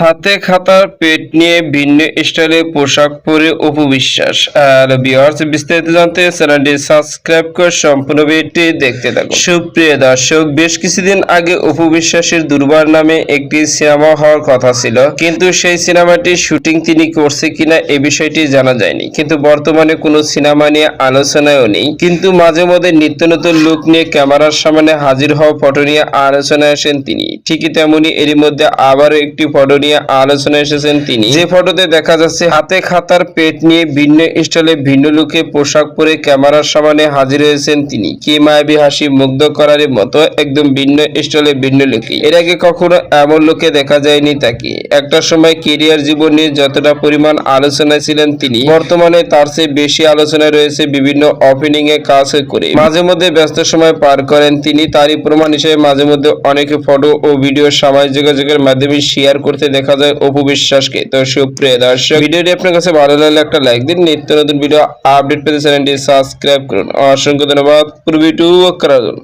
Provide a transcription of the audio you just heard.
হাতে খাতার পেট নিয়ে ভিন্ন স্টাইলে পোশাক পরে অপু বিশ্বাস। আর ভিউয়ার্স, বিস্তারিত জানতে চ্যানেলটি সাবস্ক্রাইব করে সম্পূর্ণ ভিডিওটি দেখতে থাকুন। সুপ্রিয় দর্শক, বেশ কিছুদিন আগে অপু বিশ্বাসের দুর্বার নামে একটি সিনেমা হওয়ার কথা ছিল, কিন্তু সেই সিনেমাটির শুটিং তিনি করছে কিনা এ বিষয়টি জানা যায়নি। কিন্তু বর্তমানে কোনো সিনেমা নিয়ে আলোচনায়ও নেই, কিন্তু মাঝে মধ্যে নিত্য নতুন লুক নিয়ে ক্যামেরার সামনে হাজির হওয়া ফটো নিয়ে আলোচনায় আসেন তিনি। ঠিকই তেমনি এরই মধ্যে আবারও একটি ফটো নিয়ে আলোচনা এসেছেন তিনি, যে ফটোতে দেখা যাচ্ছে হাতে খাতার পেট নিয়ে ভিন্ন স্টাইলে ভিন্ন লুকে পোশাক পরে ক্যামেরার সামনে হাজির হয়েছেন তিনি। কি মায়াবী হাসি, মুগ্ধ করার মতো একদম ভিন্ন স্টাইলে ভিন্ন লুকে। এর আগে কখনো এমন লুকে দেখা যায়নি তাকে। একটা সময় কেরিয়ার জীবন নিয়ে যতটা পরিমাণ আলোচনায় ছিলেন তিনি, বর্তমানে তার চেয়ে বেশি আলোচনায় রয়েছে বিভিন্ন ওপেনিং এ কাজ করে মাঝে মধ্যে ব্যস্ত সময় পার করেন তিনি। তারই প্রমাণ হিসেবে মাঝে মধ্যে অনেকে ফটো ও ভিডিও সামাজিক যোগাযোগের মাধ্যমে শেয়ার করতে দেখা যায় অপু বিশ্বাসকে। তো সুপ্রিয় দর্শক, ভিডিওটি আপনার কাছে ভালো লাগলে একটা লাইক দিন। নিত্য নতুন ভিডিও আপডেট পেতে চ্যানেলটি সাবস্ক্রাইব করুন। অসংখ্য ধন্যবাদ পুরো ভিডিও করার জন্য।